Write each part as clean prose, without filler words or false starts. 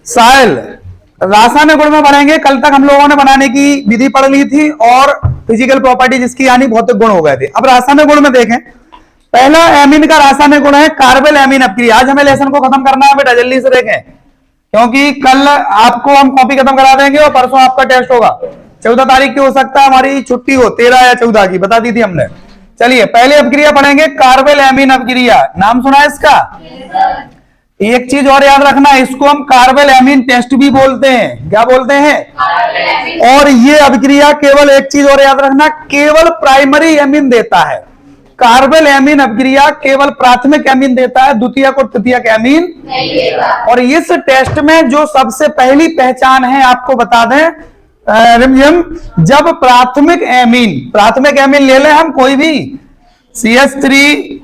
साहिल, रासायनिक गुण में पढ़ेंगे। कल तक हम लोगों ने बनाने की विधि पढ़ ली थी और फिजिकल प्रॉपर्टी जिसकी यानी भौतिक गुण हो गए थे। अब रासायनिक गुण में देखें, पहला एमीन का रासायनिक गुण है कार्बन एमीन अपक्रिया। आज हमें लेसन को खत्म करना है बेटा, जल्दी से देखें, क्योंकि कल आपको हम कॉपी खत्म करा देंगे और परसों आपका टेस्ट होगा। 14 तारीख की हो सकता है हमारी छुट्टी हो, 13 या 14 की बता दी थी हमने। चलिए पहले अपक्रिया पढ़ेंगे, कार्बन एमीन अपक्रिया। नाम सुना है इसका? एक चीज और याद रखना, इसको हम कार्बन एमीन टेस्ट भी बोलते हैं। क्या बोलते हैं? और ये अभिक्रिया केवल एक चीज और याद रखना, केवल प्राइमरी एमीन देता है। कार्बन एमीन अभिक्रिया केवल प्राथमिक एमीन देता है, द्वितीयक और तृतीयक एमीन नहीं देता। और इस टेस्ट में जो सबसे पहली पहचान है आपको बता दें रिमझिम, जब प्राथमिक एमीन ले लें हम कोई भी, CH3,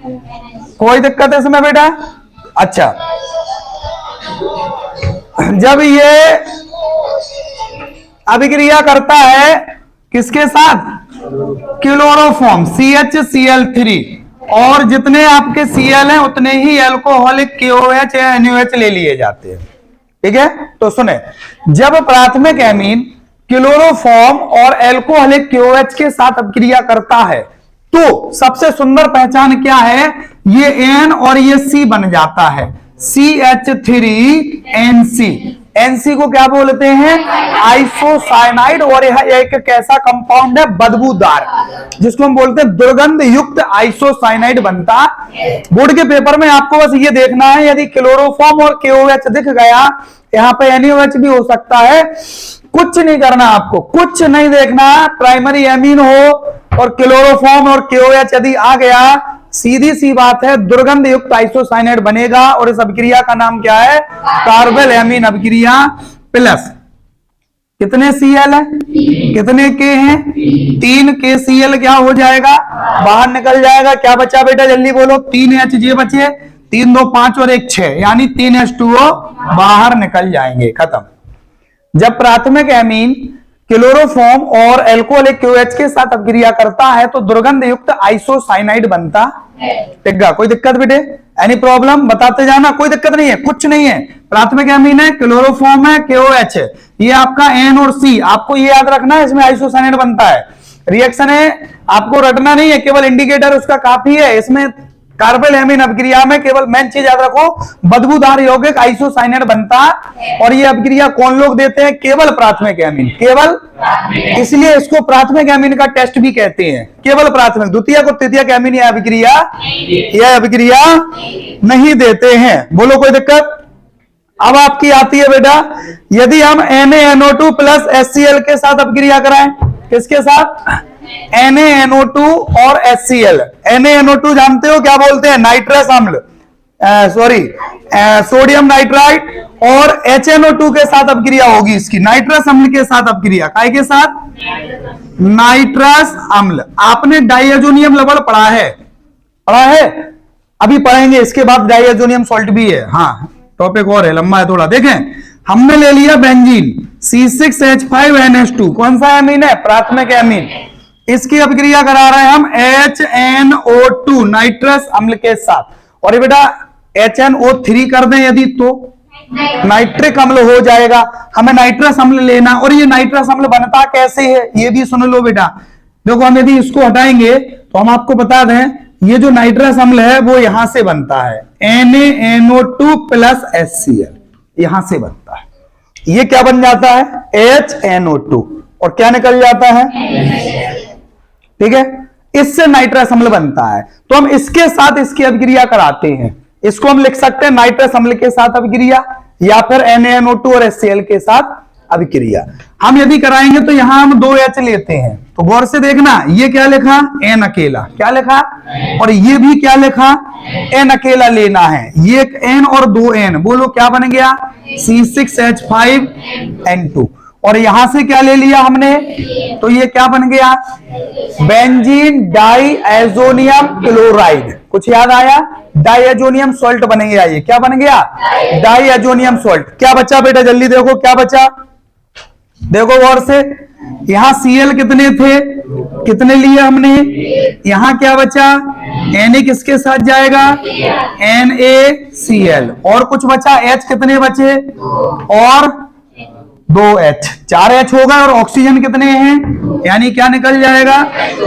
कोई दिक्कत है इसमें बेटा? अच्छा, जब ये अभिक्रिया करता है किसके साथ? क्लोरोफॉर्म CHCl3, और जितने आपके Cl हैं उतने ही एल्कोहलिक KOH या NaOH ले लिए जाते हैं। ठीक है, तो सुने, जब प्राथमिक एमीन क्लोरोफॉर्म और एल्कोहलिक KOH के साथ अभिक्रिया करता है तो सबसे सुंदर पहचान क्या है? ये N और ये C बन जाता है, CH3NC। NC को क्या बोलते हैं? आइसोसाइनाइड। और यह एक कैसा कंपाउंड है? बदबूदार, जिसको हम बोलते हैं दुर्गंध युक्त आइसोसाइनाइड बनता। बोर्ड के पेपर में आपको बस ये देखना है, यदि क्लोरोफॉर्म और KOH दिख गया, यहाँ पे NaOH भी हो सकता है, कुछ नहीं करना, आपको कुछ नहीं देखना। प्राइमरी एमीन हो और क्लोरोफॉर्म और KOH यदि आ गया, सीधी सी बात है, दुर्गंध युक्त आइसोसाइनाइड बनेगा। और इस अभिक्रिया का नाम क्या है? कार्बन एमीन अभिक्रिया प्लस कितने Cl है? कितने K हैं? 3 KCl क्या हो जाएगा? बाहर निकल जाएगा। क्या बचा बेटा जल्दी बोलो? 3 HJ बचे, 3 2 5 और 1 6, यानी 3 H2O बाहर निकल जाएंगे। खत्म। जब प्राथमिक एमीन क्लोरोफॉर्म और एल्कोहलिक KOH के साथ अभिक्रिया करता है तो दुर्गंध युक्त आइसोसाइनाइड बनता है। ठीक है, कोई दिक्कत बेटे? Any problem? बताते जाना, कोई दिक्कत नहीं है, कुछ नहीं है। प्राथमिक एमीन है, क्लोरोफॉर्म है, KOH है, ये आपका N और C, आपको ये याद रखना है, इसमें आइसोसाइनाइड बनता है। रिएक्शन है, आपको रटना नहीं है, केवल इंडिकेटर उसका काफी है। इसमें कार्बन एमीन अभिक्रिया में केवल मेन चीज याद रखो, बदबूदार यौगिक आइसोसाइनाइड बनता। और ये अभिक्रिया कौन लोग देते हैं? केवल प्राथमिक एमीन, केवल, इसलिए इसको प्राथमिक एमीन का टेस्ट भी कहते हैं। केवल प्राथमिक, द्वितीयक और तृतीयक एमीन यह अभिक्रिया नहीं देते हैं। बोलो कोई दिक्कत? अब आपकी आती है बेटा, यदि हम NaNO2 प्लस HCl के साथ अभिक्रिया कराएं, किसके साथ? NaNO2 और HCl। NaNO2 जानते हो क्या बोलते हैं? नाइट्रस अम्ल, सोडियम नाइट्राइट। और HNO2 के साथ अभिक्रिया होगी इसकी, नाइट्रस अम्ल के साथ अभिक्रिया। काय के साथ? नाइट्रस अम्ल। आपने डाइएजोनियम लवण पढ़ा है? अभी पढ़ेंगे, इसके बाद डाइएजोनियम सॉल्ट भी है। हाँ, टॉपिक और है, लंबा है थोड़ा। देखें, हमने ले लिया बेंजीन C6H5NH2, कौन सा एमीन है? प्राथमिक एमीन। इसकी अभिक्रिया करा रहे हैं हम HNO2 नाइट्रस अम्ल के साथ। और ये बेटा HNO3 कर दें यदि तो नाइट्रिक अम्ल हो जाएगा। हमें नाइट्रस अम्ल लेना, और ये नाइट्रस अम्ल बनता कैसे है ये भी सुन लो बेटा। देखो, हम यदि इसको हटाएंगे तो हम आपको बता दें, ये जो नाइट्रस अम्ल है वो यहां से बनता है, NaNO2 प्लस HCl, यहां से बनता है। ये क्या बन जाता है? HNO2, और क्या निकल जाता है? ठीक है, इससे नाइट्रस अम्ल बनता है। तो हम इसके साथ इसकी अभिक्रिया कराते हैं। इसको हम लिख सकते हैं नाइट्रस अम्ल के साथ अभिक्रिया, या फिर NaNO2 और HCl के साथ अभिक्रिया। हम यदि कराएंगे तो यहां हम 2 H लेते हैं, तो गौर से देखना, ये क्या लिखा? N अकेला। क्या लिखा? और ये भी क्या लिखा? N अकेला लेना है। ये एक N और 2 N, बोलो क्या बन गया? C6H5N2। और यहां से क्या ले लिया हमने? तो ये क्या बन गया? Benzene diazonium chloride. कुछ याद आया? डाइएजोनियम सॉल्ट बन गया। ये क्या बन गया? Diazonium salt. क्या बचा बेटा जल्दी देखो, क्या बचा? देखो गौर से, यहाँ Cl कितने थे, कितने लिए हमने, यहाँ क्या बचा, Na किसके साथ जाएगा, NaCl, और कुछ बचा H, कितने बचे, और 2H, 4H होगा, और ऑक्सीजन कितने हैं, यानी क्या निकल जाएगा,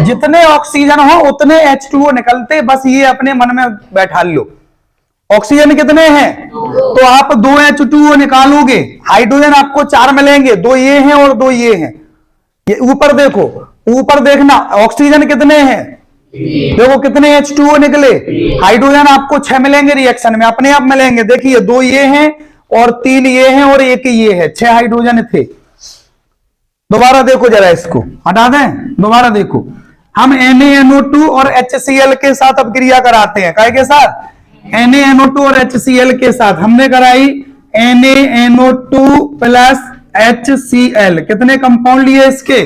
जितने ऑक्सीजन हो उतने H2O निकलते, बस ये अपने मन में बैठा लो। ऑक्सीजन कितने हैं, तो आप 2H2O निकालोगे, हाइड्रोजन आपको 4 मिलेंगे, 2 ये हैं और 2 ये हैं। ये ऊपर देखो, ऊपर देखना, ऑक्सीजन कितने हैं, देखो कितने H2O निकले, हाइड्रोजन आपको 6 मिलेंगे रिएक्शन में, अपने आप मिलेंगे, देखिए 2 ये हैं और 3 ये हैं और 1 ये है, 6 हाइड्रोजन थे। दोबारा देखो जरा, इसको हटा दें, दोबारा देखो, हम NaNO2 और HCl के साथ अब क्रिया कराते हैं, काय के साथ, NaNO2 और HCl के साथ हमने कराई NaNO2 प्लस HCl, कितने कंपाउंड लिए इसके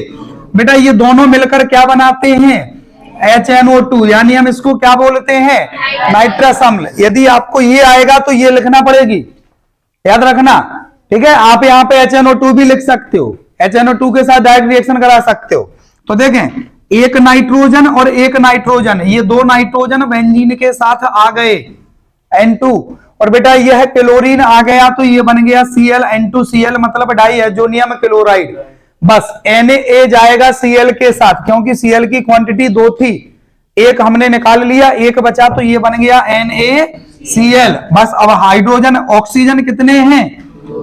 बेटा, ये दोनों मिलकर क्या बनाते हैं, HNO2, यानी हम इसको क्या बोलते हैं, नाइट्रस अम्ल। यदि आपको ये आएगा तो ये लिखना पड़ेगी, याद रखना, ठीक है। आप यहाँ पे HNO2 भी लिख सकते हो, HNO2 के साथ डायरेक्ट रिएक्शन करा सकते हो। तो देखें, एक नाइट्रोजन और एक नाइट्रोजन, ये 2 नाइट्रोजन बेंजीन के साथ आ गए N2, और बेटा यह क्लोरीन आ गया तो ये बन गया Cl N2Cl, मतलब डाइएजोनियम क्लोराइड। बस Na जाएगा Cl के साथ, क्योंकि Cl की क्वांटिटी 2 थी, एक हमने निकाल लिया, एक बचा, तो ये बन गया NaCl। बस अब हाइड्रोजन, ऑक्सीजन कितने हैं,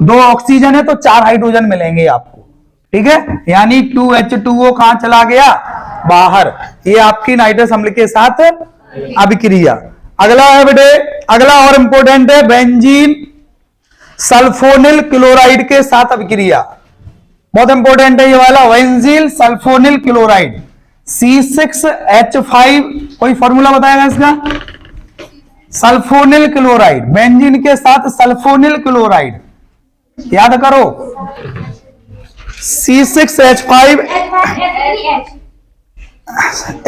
2 ऑक्सीजन है तो 4 हाइड्रोजन मिलेंगे आपको, ठीक है, यानी 2H2O कहां चला गया, बाहर। ये आपकी नाइट्रस अम्ल के साथ अभिक्रिया। अगला है बेटे, अगला और इंपॉर्टेंट है, बेंजीन सल्फोनिल क्लोराइड के साथ अभिक्रिया, बहुत इंपॉर्टेंट है ये वाला, बेंजीन सल्फोनिल क्लोराइड C6H5, कोई फॉर्मूला बताएगा इसका, सल्फोनिल क्लोराइड, बेंजीन के साथ सल्फोनिल क्लोराइड, याद करो, C6H5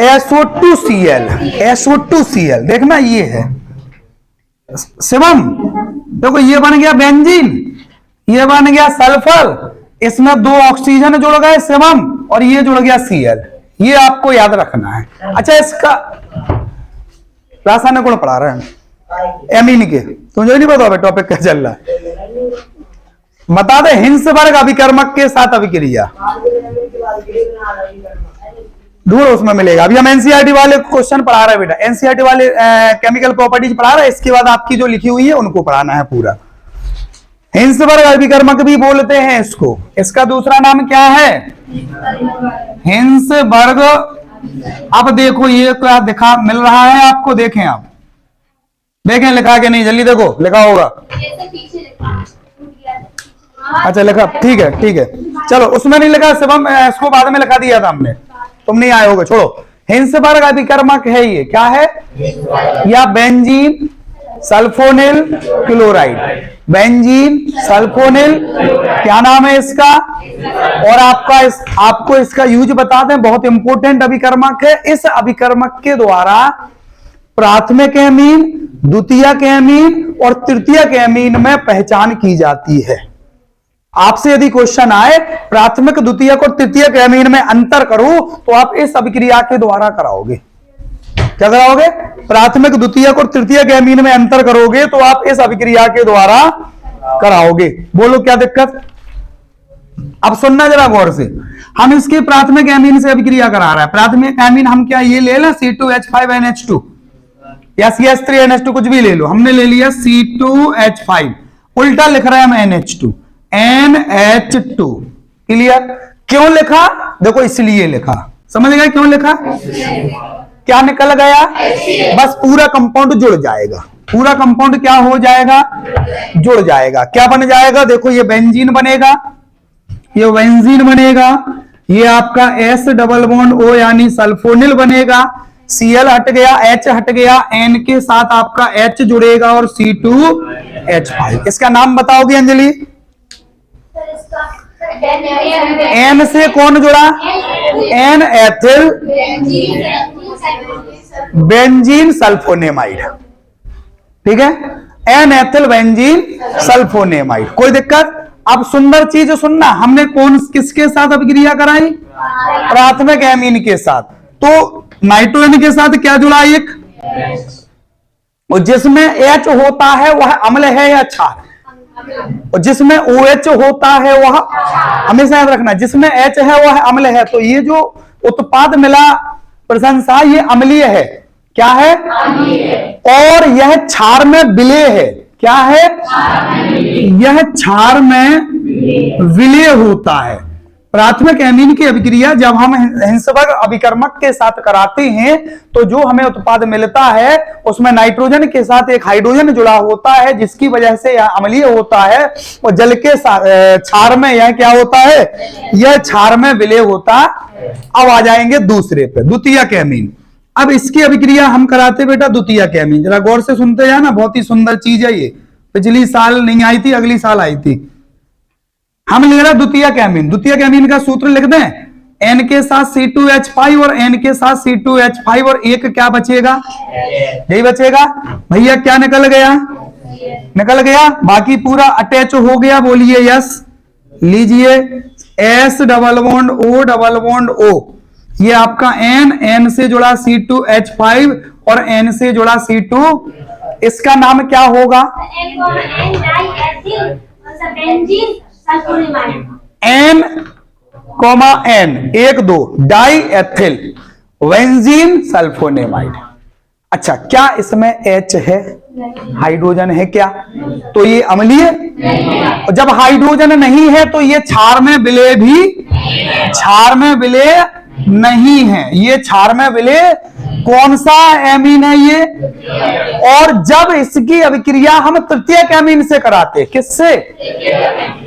SO2Cl, SO2Cl, देखना ये है शिवम, देखो ये बन गया बेंजीन, ये बन गया सल्फर, इसमें 2 ऑक्सीजन जुड़ गए शिवम, और ये जुड़ गया Cl, ये आपको याद रखना है। अच्छा, इसका रासायनिक गुण पढ़ा रहे हैं एमीन के, तुझे नहीं पता टॉपिक क्या चल रहा है, बता दे, हिंसबर्ग अभिकर्मक के साथ अभिक्रिया, ढूंढो उसमें मिलेगा। अभी हम एनसीईआरटी वाले क्वेश्चन पढ़ा रहे हैं बेटा, एनसीईआरटी वाले केमिकल प्रॉपर्टीज पढ़ा रहे हैं, इसके बाद आपकी जो लिखी हुई है उनको पढ़ाना है पूरा। हिंसबर्ग अभिकर्मक भी बोलते हैं इसको, इसका दूसरा नाम क्या है, हिंसबर्ग। अब देखो ये क्या दिखा मिल रहा है आपको, देखें आप, देखें लिखा के नहीं, जल्दी देखो लिखा होगा, अच्छा लिखा, ठीक है ठीक है, चलो उसमें नहीं लिखा शिवम, इसको बाद में लिखा दिया था हमने, तुम नहीं आए होगे, छोड़ो। हिंसबर्ग अभिकर्मक है ये, क्या है, या benzene sulphonyl chloride, benzene sulphonyl, क्या नाम है इसका, और आपको इसका यूज बता दें, बहुत इंपॉर्टेंट अभिकर्मक है। इस अभिकर्मक के द्वारा प्राथमिक एमीन, द्वितीयक एमीन और तृतीयक एमीन में पहचान की जाती है। आपसे यदि क्वेश्चन आए प्राथमिक, द्वितीयक और तृतीयक एमीन में अंतर करो, तो आप इस अभिक्रिया के द्वारा कराओगे, क्या कराओगे, प्राथमिक, द्वितीयक और तृतीयक एमीन में अंतर करोगे तो आप इस अभिक्रिया के द्वारा कराओगे। बोलो क्या दिक्कत, अब सुनना जरा गौर से, हम इसके प्राथमिक एमीन से अभिक्रिया करा रहे हैं। प्राथमिक एमीन हम क्या ये ले लें, C2H5NH2 या CH3NH2, कुछ भी ले लो, हमने ले लिया C2H5, उल्टा लिख रहे हैं हम NH2, NH2, क्लियर। क्यों लिखा, देखो इसलिए लिखा, समझ गए क्यों लिखा, क्या निकल गया, बस पूरा कंपाउंड जुड़ जाएगा, पूरा कंपाउंड क्या हो जाएगा, जुड़ जाएगा, क्या बन जाएगा, देखो ये बेंजीन बनेगा, ये बेंजीन बनेगा, ये आपका S डबल बॉन्ड O यानी सल्फोनिल बनेगा, Cl हट गया, H हट गया, N के साथ आपका H जुड़ेगा और C2H5। इसका नाम बताओगी अंजलि, N से कौन जुड़ा, N एथिल बेंजीन सल्फोनेमाइड, ठीक है, N एथिल बेंजीन सल्फोनेमाइड, कोई दिक्कत। अब सुंदर चीज सुनना, हमने किसके साथ अभिक्रिया कराई? प्राथमिक एमीन के साथ। तो नाइट्रोजन के साथ क्या जुड़ा? एक। और जिसमें H होता है वह अम्ल है या क्षार? और जिसमें OH होता है वह, हमेशा याद रखना, जिसमें H है वह अम्ल है। तो ये जो उत्पाद मिला प्रशंसा, ये अम्लीय है। क्या है? और यह क्षार में विलेय है। क्या है? यह क्षार में विलेय होता है। प्राथमिक एमीन की अभिक्रिया जब हम हिंसवर्ग अभिकर्मक के साथ कराते हैं तो जो हमें उत्पाद मिलता है उसमें नाइट्रोजन के साथ एक हाइड्रोजन जुड़ा होता है, जिसकी वजह से यह अम्लीय होता है। और जल के क्षार में यह क्या होता है? यह क्षार में विलेय होता। अब आ जाएंगे दूसरे पे, द्वितीयक एमीन। अब इसकी अभिक्रिया हम कराते बेटा द्वितीयक एमीन। जरा गौर से सुनते जाना, बहुत ही सुंदर चीज है ये। पिछली साल नहीं आई थी, अगली साल आई थी। हम ले रहे द्वितीयक एमीन। द्वितीयक एमीन का सूत्र लिख दें, N के साथ C2H5 और N के साथ C2H5 और एक क्या बचेगा? यही बचेगा भैया। क्या निकल गया? निकल गया। बाकी पूरा अटैच हो गया। बोलिए यस। लीजिए S double bond O double bond O, ये आपका N से जुड़ा C2H5 और N से जुड़ा C2, इसका नाम क्या होगा? N, N 1 2 die ethyl benzene sulphonamide. अच्छा, क्या इसमें H है? हाइड्रोजन है क्या? तो ये अम्लीय। जब हाइड्रोजन नहीं है तो ये क्षार में विलेय भी, क्षार में विलेय नहीं है। ये क्षार में विलेय कौन सा एमीन है ये? और जब इसकी अभिक्रिया हम तृतीयक एमीन से कराते, किससे?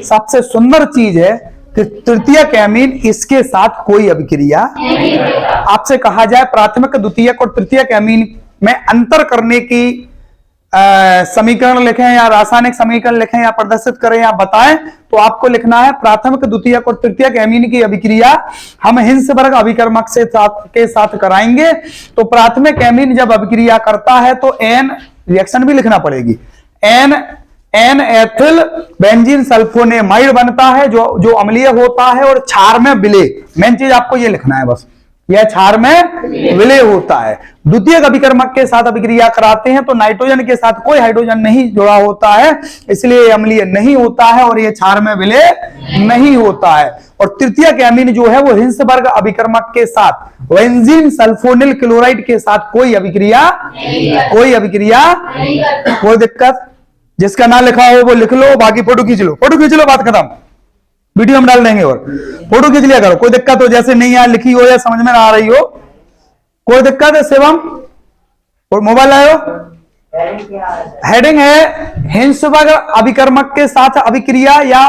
सबसे सुंदर चीज है कि तृतीयक एमीन इसके साथ कोई अभिक्रिया। आपसे कहा जाए प्राथमिक, द्वितीयक और तृतीयक एमीन में अंतर करने की समीकरण लिखें या रासायनिक समीकरण लिखें या प्रदर्शित करें या बताएं, तो आपको लिखना है प्राथमिक, द्वितीयक और तृतीयक एमीन की अभिक्रिया हम हिंसवर्ग अभिकर्मक के साथ कराएंगे। तो प्राथमिक एमीन जब अभिक्रिया करता है तो N, रिएक्शन भी लिखना पड़ेगी, N एथिल बेंजीन सल्फोनेमाइड बनता है जो अम्लीय होता है और क्षार में विलेय। मेन चीज आपको ये लिखना है बस, यह क्षार में विलेय होता है। द्वितीयक अभिकर्मक के साथ अभिक्रिया कराते हैं तो नाइट्रोजन के साथ कोई हाइड्रोजन नहीं जुड़ा होता है, इसलिए अम्लीय नहीं होता है और यह क्षार में विलेय नहीं होता है। और तृतीयक एमीन जो है वो हिंसवर्ग अभिकर्मक के साथ बेंजीन सल्फोनिल क्लोराइड के साथ कोई अभिक्रिया, कोई दिक्कत? जिसका ना लिखा हो वो लिख लो, बाकी फोटो खींच लो, बात खत्म। वीडियो हम डाल देंगे और फोटो खींच लिया करो। कोई दिक्कत हो, जैसे नहीं यार लिखी हो या समझ में ना आ रही हो, कोई दिक्कत है? शिवम और मोबाइल लाओ। हेडिंग है हिंसवर्ग अभिकर्मक के साथ अभिक्रिया या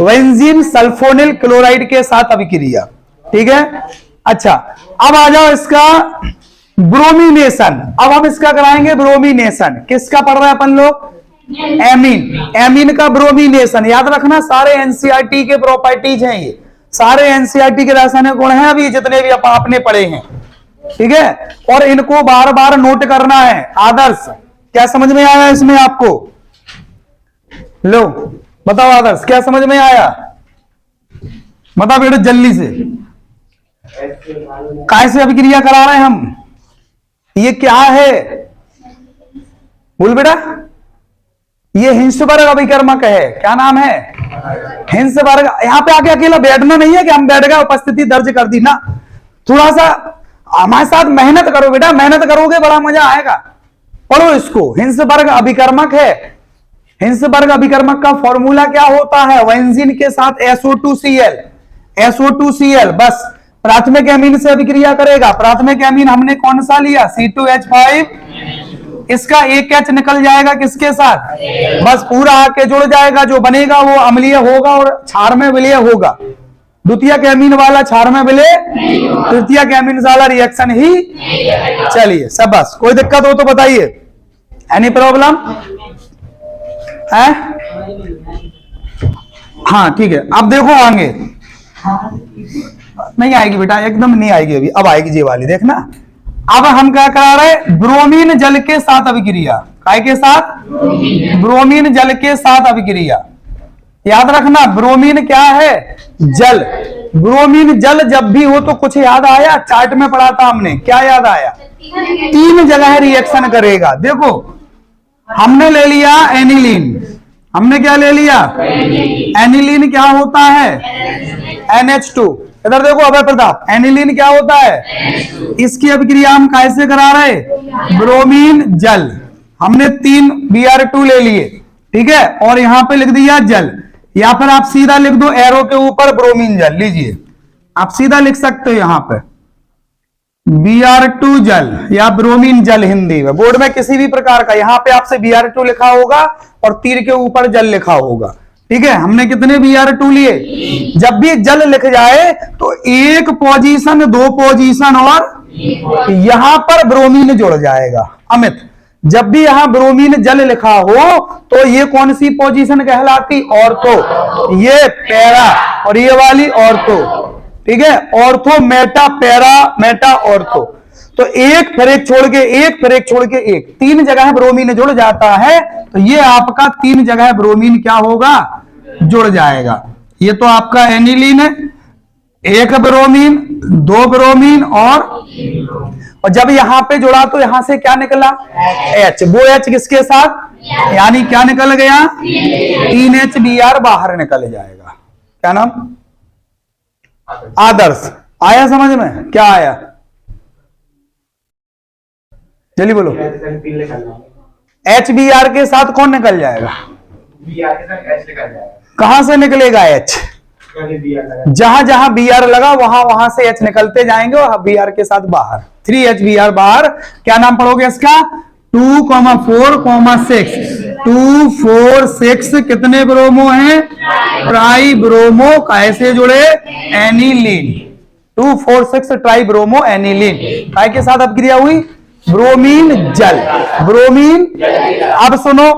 बेंजीन सल्फोनिल क्लोराइड के साथ अभिक्रिया। ठीक है। अच्छा, अब आ जाओ इसका ब्रोमिनेशन। अब हम इसका कराएंगे ब्रोमिनेशन। किसका पढ़ रहे हैं अपन लोग? एमीन का ब्रोमिनेशन। याद रखना, सारे एनसीईआरटी के प्रॉपर्टीज हैं ये, सारे एनसीईआरटी के रासायनिक गुण हैं अभी जितने भी आपने पढ़े हैं। ठीक है, और इनको बार बार नोट करना है। आदर्श, क्या समझ में आया इसमें आपको? लो बताओ आदर्श, क्या समझ में आया? बताओ बेटा जल्दी से। कैसे अभिक्रिया करा रहे हैं हम? ये क्या है? बोल बेटा। ये हिंसवर्ग अभिकर्मक है। क्या नाम है? हिंसवर्ग। यहां पे आके अकेला बैठना नहीं है कि हम बैठ गए उपस्थिति दर्ज कर दी ना। थोड़ा सा हमारे साथ मेहनत करो बेटा, मेहनत करोगे बड़ा मजा आएगा। पढ़ो इसको। हिंसवर्ग अभिकर्मक है। हिंसवर्ग अभिकर्मक का फॉर्मूला क्या होता है? बेंजीन के साथ SO2Cl बस प्राथमिक एमीन से अभिक्रिया करेगा। प्राथमिक एमीन हमने कौन सा लिया? C2H5। इसका एक H निकल जाएगा किसके साथ? बस पूरा आके जुड़ जाएगा। जो बनेगा वो अम्लीय होगा और क्षार में विलेय होगा। द्वितीयक एमीन वाला क्षार में विलेय, तृतीयक एमीन वाला रिएक्शन ही। चलिए सब बस। कोई दिक्कत हो तो बताइए। एनी प्रॉब्लम है? हाँ ठीक है। अब देखो आगे नहीं आएगी बेटा, एकदम नहीं आएगी अभी। अब आएगी ये वाली, देखना। अब हम क्या करा रहे हैं? ब्रोमीन जल के साथ अभिक्रिया। काय के साथ? ब्रोमीन जल के साथ अभिक्रिया। याद रखना ब्रोमीन क्या है, जल। ब्रोमीन जल जब भी हो तो कुछ याद आया, चार्ट में पढ़ा था हमने, क्या याद आया, 3 जगह रिएक्शन करेगा। देखो हमने ले लिया एनिलीन, हमने क्या ले लिया, एनिलीन क्या होता है, NH2। इधर देखो अभय प्रताप, एनिलीन क्या होता है, इसकी अभिक्रिया हम कैसे करा रहे, ब्रोमीन जल। हमने 3 Br2 ले लिए, ठीक है, और यहां पे लिख दिया जल, या फिर आप सीधा लिख दो एरो के ऊपर ब्रोमीन जल। लीजिए आप सीधा लिख सकते हो यहां पे Br2 जल या ब्रोमीन जल हिंदी में, बोर्ड में किसी भी प्रकार का, यहां पे आपसे Br2 लिखा होगा और तीर के ऊपर जल लिखा होगा, ठीक है। हमने कितने Br2 लिए, जब भी जल लिख जाए तो 1 पोजीशन 2 पोजीशन और यहां पर ब्रोमीन जुड़ जाएगा। अमित, जब भी यहां ब्रोमीन जल लिखा हो तो ये कौन सी पोजीशन कहलाती, ऑर्थो, ये पैरा और ये वाली ऑर्थो, ठीक है, ortho Meta para Meta ortho. तो एक फिर एक छोड़ के एक, फिर एक छोड़ के एक, 3 जगह ब्रोमीन जुड़ जाता है, तो ये आपका 3 जगह ब्रोमीन क्या होगा, जुड़ जाएगा। ये तो आपका एनिलीन है, 1 ब्रोमीन 2 ब्रोमीन और जब यहां पे जुड़ा तो यहां से क्या निकला, H। वो H किसके साथ, यानी क्या निकल गया, 3HBr बाहर निकल जाएगा। क्या नाम, आदर्श। आया समझ में, क्या आया, जल्दी बोलो। HBr के साथ कौन निकल जाएगा, Br के साथ H निकल जाएगा। कहां से निकलेगा H, जहां जहां Br लगा वहां वहां से H निकलते जाएंगे और Br के साथ बाहर, 3HBr बाहर। क्या नाम पढ़ोगे इसका, 2,4,6 2 4 6 कितने ब्रोमो हैं, ट्राई ब्रोमो, कैसे जुड़े, एनिलीन, 2 4 6 ट्राई ब्रोमो एनिलीन, काय के साथ अपक्रिया हुई, ब्रोमीन जल, ब्रोमीन। अब सुनो,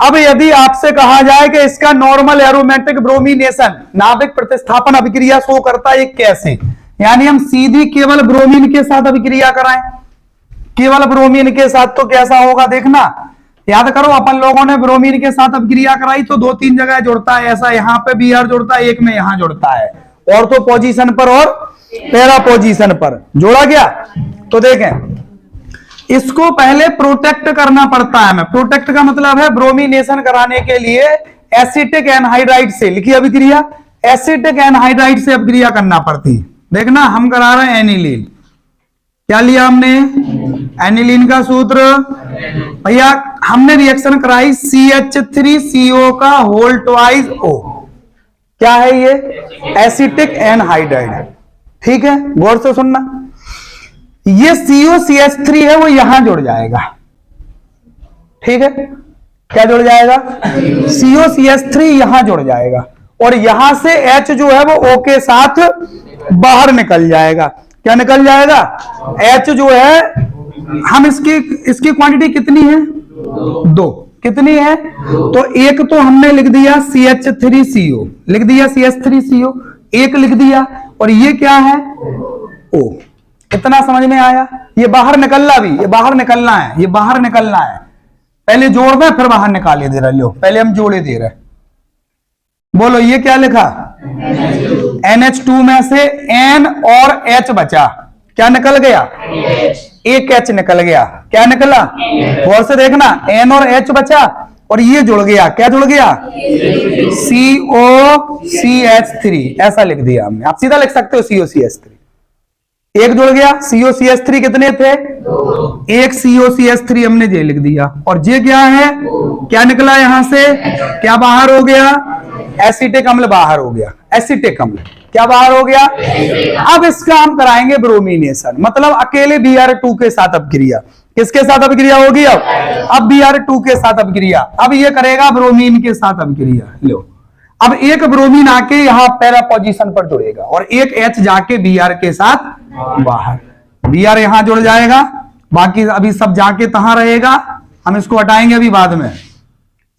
अब यदि आपसे कहा जाए कि इसका नॉर्मल एरोमेटिक ब्रोमीनेशन, नाभिक प्रतिस्थापन अभिक्रिया शो करता है कैसे, यानी हम सीधी केवल ब्रोमीन के साथ अभिक्रिया कराएं, केवल ब्रोमीन के साथ, तो कैसा होगा देखना। याद करो अपन लोगों ने ब्रोमीन के साथ अभिक्रिया कराई तो 2-3 जगह जुड़ता है, ऐसा यहां पे Br जुड़ता है, एक में यहां जुड़ता है, ऑर्थो पोजीशन पर और पैरा पोजीशन पर जोड़ा गया। तो देखें इसको पहले प्रोटेक्ट करना पड़ता है, हमें प्रोटेक्ट का मतलब है ब्रोमीनेशन कराने के लिए एसिटिक एनहाइड्राइड से, लिखी अभिक्रिया, एसिटिक एनहाइड्राइड से अभिक्रिया करना पड़ती। देखना हम करा रहे हैं एनिलीन, क्या लिया हमने, एनिलीन का सूत्र भैया, हमने रिएक्शन कराई CH3CO का होल ट्वाइस O, क्या है ये, एसिटिक एनहाइड्राइड, ठीक है, गौर से सुनना। ये COCH3 है वो यहां जुड़ जाएगा, ठीक है, क्या जुड़ जाएगा, COCH3 यहां जुड़ जाएगा और यहां से H जो है वो O के साथ बाहर निकल जाएगा। क्या निकल जाएगा, H जो है, हम इसकी क्वांटिटी कितनी है, 2, कितनी है, तो एक तो हमने लिख दिया CH3CO, लिख दिया CH3CO, एक लिख दिया, और ये क्या है, O। इतना समझ में आया, ये बाहर निकलना भी, ये बाहर निकलना है, ये बाहर निकलना है, पहले जोड़ दे फिर बाहर निकाले दे रहे, लो पहले हम जोड़े दे रहे। बोलो ये क्या लिखा, NH2 में से N और H बचा, क्या निकल गया, एक H निकल गया, क्या निकला, गौर से देखना, N और H बचा और ये जुड़ गया, क्या जुड़ गया, COCH3, ऐसा लिख दिया हमने। आप सीधा लिख सकते हो COCH3, एक जुड़ गया, COCH3 कितने थे, एक COCH3 हमने जे लिख दिया, और जे क्या है, क्या निकला यहां से, क्या बाहर हो गया, एसिटिक अम्ल बाहर हो गया, एसिटिक अम्ल क्या बाहर हो गया। अब इसका हम कराएंगे ब्रोमीनेशन, मतलब अकेले Br2 के साथ अपक्रिया, किसके साथ अपक्रिया होगी, अब Br2 के साथ अपक्रिया, अब ये करेगा ब्रोमीन के साथ अपक्रिया। लो अब एक ब्रोमीन आके यहां पैरा पोजीशन पर जुड़ेगा और एक H जाके Br के साथ बाहर, Br यहां जुड़ जाएगा, बाकी अभी सब जाके तहां रहेगा, हम इसको हटाएंगे अभी बाद में।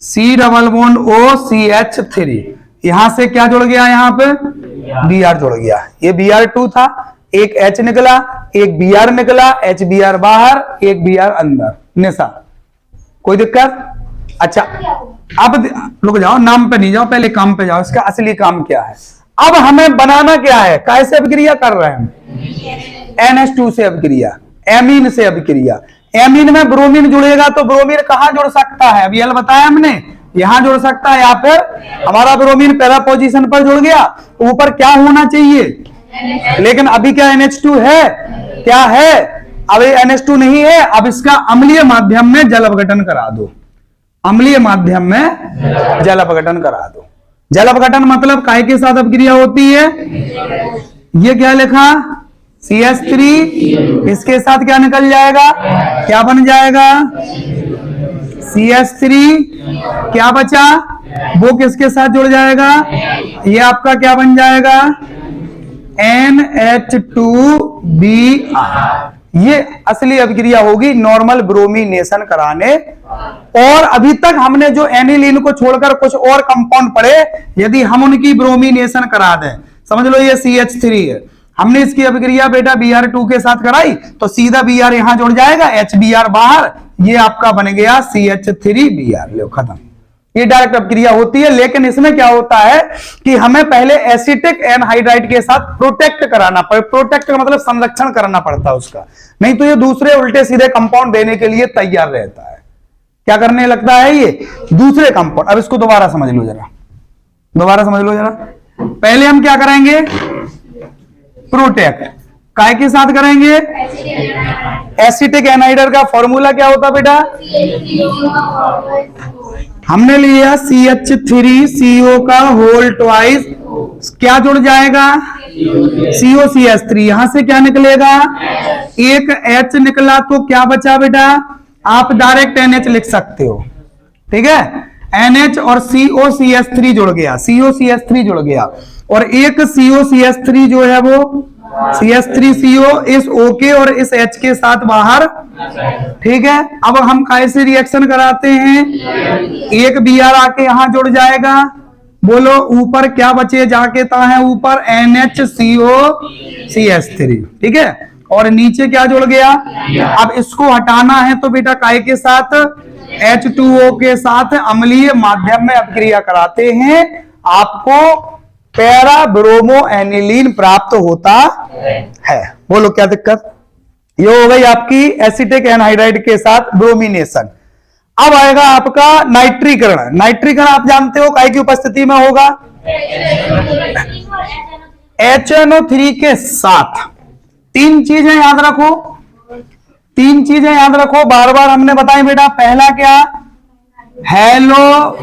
C डबल बॉन्ड OCH3, यहां से क्या जुड़ गया, यहां पे Br जुड़ गया, ये Br2 था, एक H निकला, एक Br निकला, HBr बाहर, एक Br अंदर, निशा कोई दिक्कत। अच्छा अब रुक जाओ, नाम पे नहीं जाओ, पहले काम पे जाओ। इसका असली काम क्या है? अब हमें बनाना क्या है? कैसे अभिक्रिया कर रहे हैं हम? NH2 से अभिक्रिया, एमीन से अभिक्रिया। एमीन में ब्रोमीन जुड़ेगा तो ब्रोमीन कहां जुड़ सकता है? अभी बताया हमने, यहां जुड़ सकता है, या फिर हमारा ब्रोमीन पहला पोजीशन पर जुड़ गया, ऊपर क्या होना चाहिए? लेकिन अभी क्या NH2 है? क्या है? अभी NH2 नहीं है। अब इसका अम्लीय माध्यम में जल अपघटन करा दो, अम्लीय माध्यम में जल अपघटन करा दो। जल अपघटन मतलब काय के साथ अपक्रिया होती है? ये क्या लिखा? CH3, इसके साथ क्या निकल जाएगा? क्या बन जाएगा? CH3, क्या बचा? वो किसके साथ जुड़ जाएगा? ये आपका क्या बन जाएगा? NH2Br। ये असली अभिक्रिया होगी नॉर्मल ब्रोमीनेशन कराने। और अभी तक हमने जो एनिलीन को छोड़कर कुछ और कंपाउंड पढ़े, यदि हम उनकी ब्रोमीनेशन करा दें, समझ लो ये CH3 है, हमने इसकी अभिक्रिया बेटा Br2 के साथ कराई तो सीधा Br यहां जुड़ जाएगा, HBr बाहर, ये आपका बन गया CH3Br। लो खत्म। ये डायरेक्ट अभिक्रिया होती है। लेकिन इसमें क्या होता है कि हमें पहले एसिटिक एनहाइड्राइड के साथ प्रोटेक्ट कराना पड़े। प्रोटेक्ट का मतलब संरक्षण करना पड़ता है उसका, नहीं तो ये दूसरे उल्टे सीधे कंपाउंड देने के लिए तैयार रहता है। क्या करने लगता है? ये दूसरे कंपाउंड। अब इसको दोबारा समझ लो जरा, दोबारा समझ लो जरा। पहले हम क्या करेंगे? प्रोटेक्ट काय के साथ करेंगे? एसिटिक एनहाइड्राइड का फॉर्मूला क्या होता बेटा? हमने लिया CH3CO का होल ट्वाइस, क्या जुड़ जाएगा? COCH3। यहां से क्या निकलेगा? एक H निकला तो क्या बचा बेटा? आप डायरेक्ट NH लिख सकते हो, ठीक है? NH और COCH3 जुड़ गया, COCH3 जुड़ गया, और एक COCH3 जो है वो CH3CO इस OK और इस H के साथ बाहर, ठीक है? अब हम कैसे रिएक्शन कराते हैं? एक Br आके यहां जुड़ जाएगा, बोलो ऊपर क्या बचे जाके है? ऊपर NHCOCH3, ठीक है? और नीचे क्या जुड़ गया? अब इसको हटाना है तो बेटा काय के साथ? H2O के साथ अम्लीय माध्यम में अभिक्रिया कराते हैं, आपको पैरा ब्रोमो एनिलीन प्राप्त होता है। बोलो क्या दिक्कत? ये हो गई आपकी एसिटिक एनहाइड्राइड के साथ ब्रोमिनेशन। अब आएगा आपका नाइट्रीकरण। नाइट्रीकरण आप जानते हो काय की उपस्थिति में होगा? HNO3 के साथ। तीन चीजें याद रखो, तीन चीजें याद रखो, बार बार हमने बताई बेटा। पहला क्या? हैलोजनीकरण।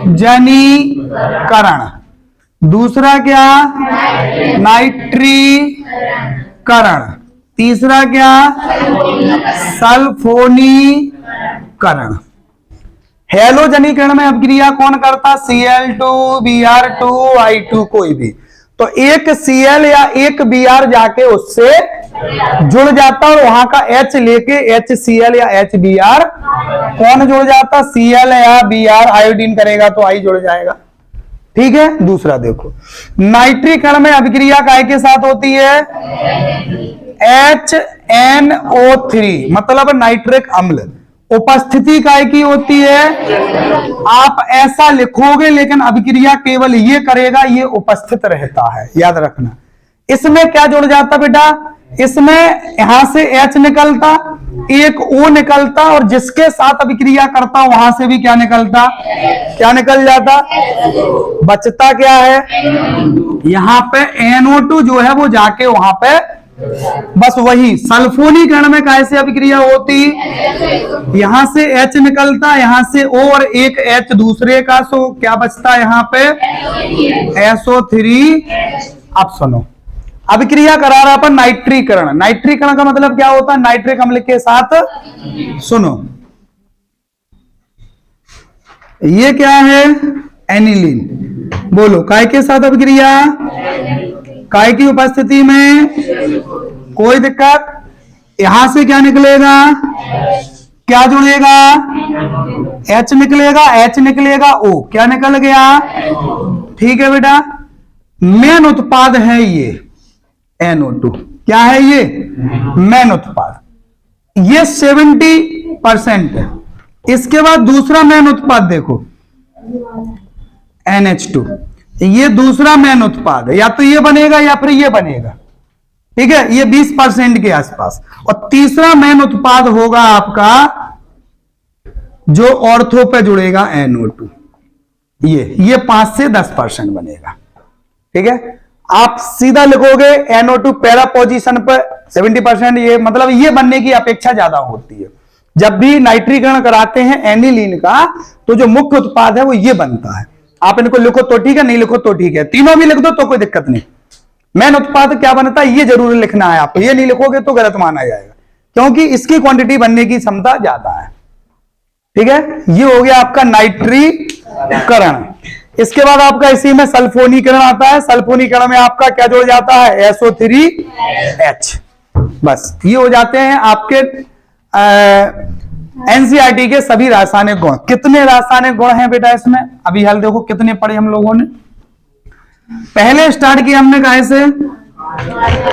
दूसरा क्या? नाइट्रीकरण। तीसरा क्या? सल्फोनीकरण। हैलोजनीकरण में अभिक्रिया कौन करता? Cl2, Br2, I2, कोई भी। तो एक Cl या एक Br जाके उससे जुड़ जाता और वहां का H लेके HCl या HBr कौन जुड़ जाता? Cl या Br आयोडीन करेगा तो I जुड़ जाएगा, ठीक है? दूसरा देखो, नाइट्रीकरण में अभिक्रिया काय के साथ होती है? HNO3 मतलब नाइट्रिक अम्ल। उपस्थिति काय की होती है? आप ऐसा लिखोगे लेकिन अभिक्रिया केवल ये करेगा, ये उपस्थित रहता है, याद रखना। इसमें क्या जुड़ जाता बेटा? इसमें यहां से H निकलता, एक O निकलता, और जिसके साथ अभिक्रिया करता वहां से भी क्या निकलता? क्या निकल जाता? बचता क्या है? यहां पे NO2 जो है वो जाके वहां पे बस वही। सल्फोनीकरण में कैसे अभिक्रिया होती? यहां से H निकलता, यहां से O और एक H दूसरे का, सो क्या बचता यहां पे? SO3। अब सुनो, अभिक्रिया करा रहा पर नाइट्रीकरण। नाइट्रीकरण का मतलब क्या होता है? नाइट्रिक अम्ल के साथ। सुनो, ये क्या है? एनिलीन। बोलो काय के साथ अभिक्रिया? काय की उपस्थिति में। कोई दिक्कत? यहां से क्या निकलेगा? क्या जुड़ेगा? H निकलेगा, H निकलेगा, O क्या निकल गया? ठीक है बेटा, मेन उत्पाद है ये NO2। क्या है ये? मेन उत्पाद। ये 70% है। इसके बाद दूसरा मेन उत्पाद देखो, NH2। ये दूसरा मेन उत्पाद है, या तो ये बनेगा या फिर ये बनेगा, ठीक है, ये 20% के आसपास। और तीसरा मेन उत्पाद होगा आपका जो ऑर्थो पे जुड़ेगा NO2, ये 5 से 10% बनेगा, ठीक है। आप सीधा लिखोगे NO2 पहला पोजीशन पर 70%, ये मतलब ये बनने की अपेक्षा ज्यादा होती है। जब भी नाइट्रीकरण कराते हैं एनिलीन का, तो जो मुख्य उत्पाद है वो ये बनता है। आप इनको लिखो तो ठीक है, नहीं लिखो तो ठीक है, तीनों भी लिख दो तो कोई दिक्कत नहीं। मेन उत्पाद क्या बनता है ये जरूर लिखना है आपको, ये नहीं लिखोगे तो गलत माना जाएगा, क्योंकि इसकी क्वांटिटी बनने की क्षमता ज्यादा है, ठीक है। ये हो गया आपका नाइट्रीकरण। इसके बाद आपका इसी में सल्फोनीकरण आता है। सल्फोनीकरण में आपका क्या जुड़ जाता है, SO3H। बस ये हो जाते हैं आपके एनसीईआरटी के सभी रासायनिक गुण। कितने रासायनिक गुण हैं बेटा इसमें, अभी हाल देखो कितने पढ़े हम लोगों ने। पहले स्टार्ट किया हमने कहा से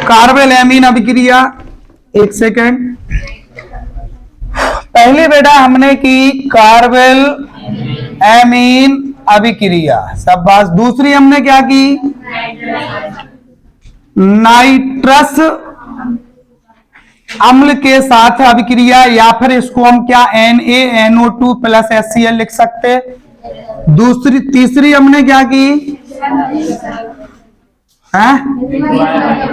कार्बेल एमीन अभिक्रिया। एक सेकेंड, पहले बेटा हमने की कार्बेल एमीन अभिक्रिया, शाबाश। दूसरी हमने क्या की, नाइट्रस अम्ल के साथ अभिक्रिया, या फिर इसको हम क्या NaNO2 प्लस HCl लिख सकते। तीसरी हमने क्या की,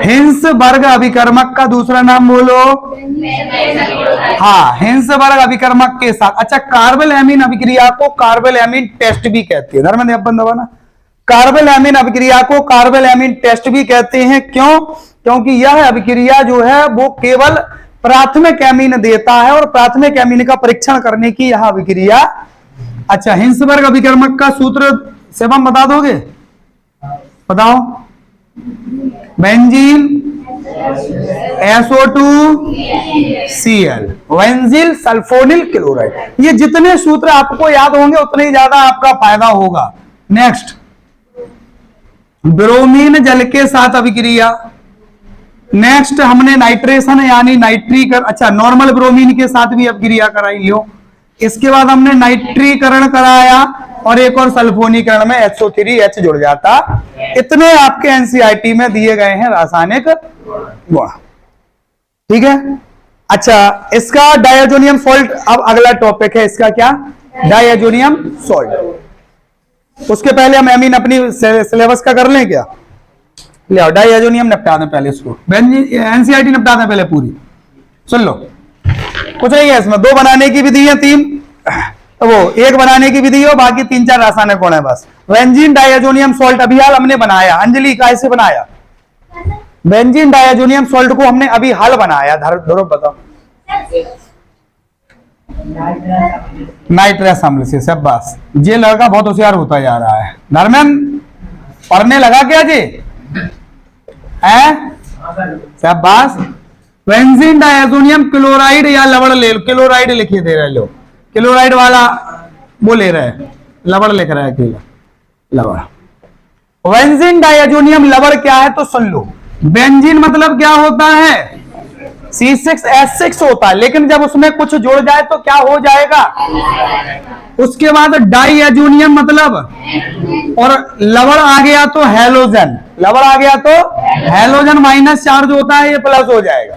हिंसबर्ग अभिकर्मक का दूसरा नाम बोलो। हाँ, हिंसबर्ग अभिकर्मक के साथ। अच्छा, कार्बेल एमीन अभिक्रिया को कार्बेल एमीन टेस्ट भी कहते हैं। धर्मेंद्र अपन दबाना, कार्बेल एमीन अभिक्रिया को कार्बेल एमीन टेस्ट भी कहते हैं। क्यों? क्योंकि यह अभिक्रिया जो है वो केवल प्राथमिक एमीन देता है, और प्राथमिक एमीन का परीक्षण करने की यह अभिक्रिया। अच्छा, हिंसबर्ग अभिकर्मक का सूत्र सेवम बता दोगे, बताओ। Benzene SO2Cl, बेंजील sulphonyl chloride. ये जितने सूत्र आपको याद होंगे उतने ही ज्यादा आपका फायदा होगा। नेक्स्ट, ब्रोमीन जल के साथ अभिक्रिया। नेक्स्ट हमने नाइट्रेशन यानी नाइट्रीकरण, अच्छा नॉर्मल ब्रोमीन के साथ भी अभिक्रिया कराई लियो। इसके बाद हमने नाइट्रीकरण कराया, और एक और सल्फोनीकरण में SO3H जुड़ जाता। इतने आपके एनसीईआरटी में दिए गए हैं रासायनिक गुण, ठीक है। अच्छा, इसका डायजोनियम सॉल्ट अब अगला टॉपिक है। इसका क्या, डायजोनियम सॉल्ट। उसके पहले हम एमीन अपनी सिलेबस का कर लें क्या, ले आओ। डायजोनियम निपटा दें पहले, इसको एनसीईआरटी निपटा दें पहले पूरी। सुन लो, कुछ नहीं है इसमें। 2 बनाने की विधि है, 3 वो 1 बनाने की विधि है, बाकी 3-4 रासायनिक गुण है बस। बेंजीन डायजोनियम सॉल्ट अभी हाल हमने बनाया। अंजलि कैसे बनाया, बेंजीन डायजोनियम सॉल्ट को हमने अभी हाल बनाया। धरो बताओ, नाइट्रस अम्ल से। शाबाश, ये लड़का बहुत होशियार होता जा रहा है। धर्मेंद्र पढ़ने लगा क्या जी, है? शाबाश। बेंजीन डायजोनियम क्लोराइड या लवण ले लो, क्लोराइड लिखिए दे रहे लो, क्लोराइड वाला वो ले रहे हैं, लवण लिख रहा है अकेला, लवण। बेंजीन डायजोनियम लवण क्या है तो सुन लो। बेंजीन मतलब क्या होता है, C6H6 होता है, लेकिन जब उसमें कुछ जुड़ जाए तो क्या हो जाएगा। उसके बाद डाइएजोनियम मतलब, और लवण आ गया तो हैलोजन, लवण आ गया तो हैलोजन माइनस चार्ज होता है, ये प्लस हो जाएगा,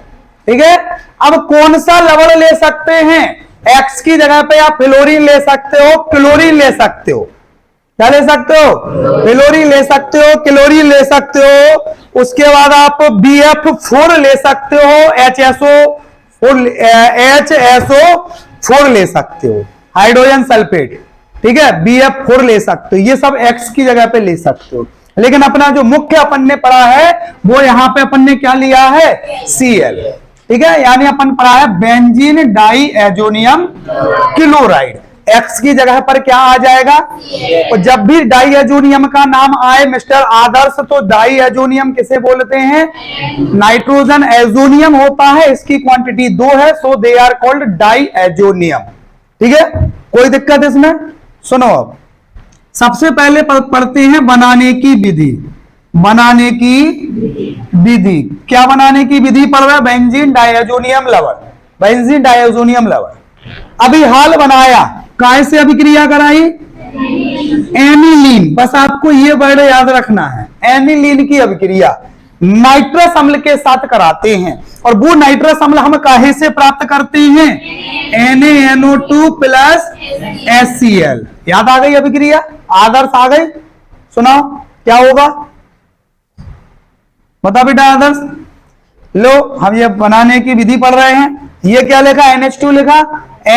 ठीक है। अब कौन सा लवण ले सकते हैं, X की जगह पे आप फ्लोरीन ले सकते हो, क्लोरीन ले सकते हो। क्या ले सकते हो, फ्लोरीन ले सकते हो, क्लोरीन ले सकते हो। उसके बाद आप BF4 ले सकते हो, HSO4 ले सकते हो, हाइड्रोजन सल्फेट, ठीक है। BF4 ले सकते हो, ये सब X की जगह पे ले सकते हो। लेकिन अपना जो मुख्य अपन ने पढ़ा है वो यहां पे अपन ने क्या लिया है, Cl, ठीक है। यानी अपन पढ़ा है बेंजीन डाइएजोनियम क्लोराइड। X की जगह पर क्या आ जाएगा, और जब भी डाइएजोनियम का नाम आए मिस्टर आदर्श, तो डाइएजोनियम किसे बोलते हैं, नाइट्रोजन एजोनियम होता है, इसकी क्वांटिटी 2 है, सो दे आर कॉल्ड डाइएजोनियम, ठीक है। कोई दिक्कत इसमें, सुनो। अब सबसे पहले पढ़ते हैं बनाने की विधि। बनाने की विधि, क्या बनाने की विधि पढ़ रहा है, बेंजीन डाइएजोनियम लवण, बेंजीन डाइएजोनियम लवण। अभी हाल बनाया, काय से अभिक्रिया कराई, एनिलीन, बस आपको ये वर्ड याद रखना है। एनिलीन की अभिक्रिया नाइट्रस अम्ल के साथ कराते हैं, और वो नाइट्रस अम्ल हम काहे से प्राप्त करते हैं? NaNO2 plus HCl। याद आ गई अभिक्रिया? आदर्श आ गई? सुनाओ क्या होगा, बता बेटा आदर्श। लो हम ये बनाने की विधि पढ़ रहे हैं। ये क्या लिखा? NH2 लिखा,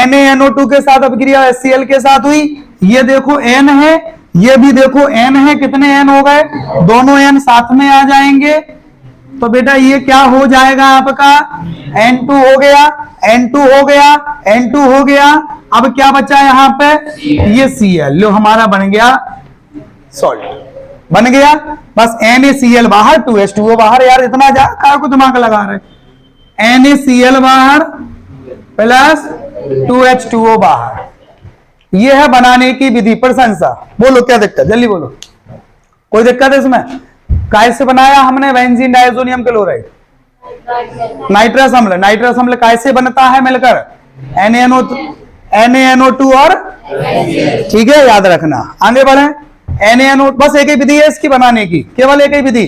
NaNO2 के साथ अभिक्रिया HCl के साथ हुई। ये देखो N है, ये भी देखो N है, कितने N हो गए? दोनों N साथ में आ जाएंगे, तो बेटा ये क्या हो जाएगा आपका? N2 हो गया, N2 हो गया, N2 हो गया। अब क्या बचा यहाँ पे? ये Cl, लो हमारा बन गया सॉल्ट, बन गया। बस NaCl बाहर, 2H2O बाहर। यार इतना जा काय को दिमाग लगा रहे? NaCl बाहर प्लस 2H2O बाहर। ये है बनाने की विधि, प्रशंसा। बोलो क्या दिक्कत, जल्दी बोलो, कोई दिक्कत है इसमें? कैसे बनाया हमने? बेंजीन डायजोनियम क्लोराइड, नाइट्रस अम्ल। नाइट्रस अम्ल कैसे बनता है? मिलकर NaNO2 और, ठीक है, याद रखना। आगे बढ़े। NaNO, बस एक ही विधि है इसकी बनाने की, केवल एक ही विधि,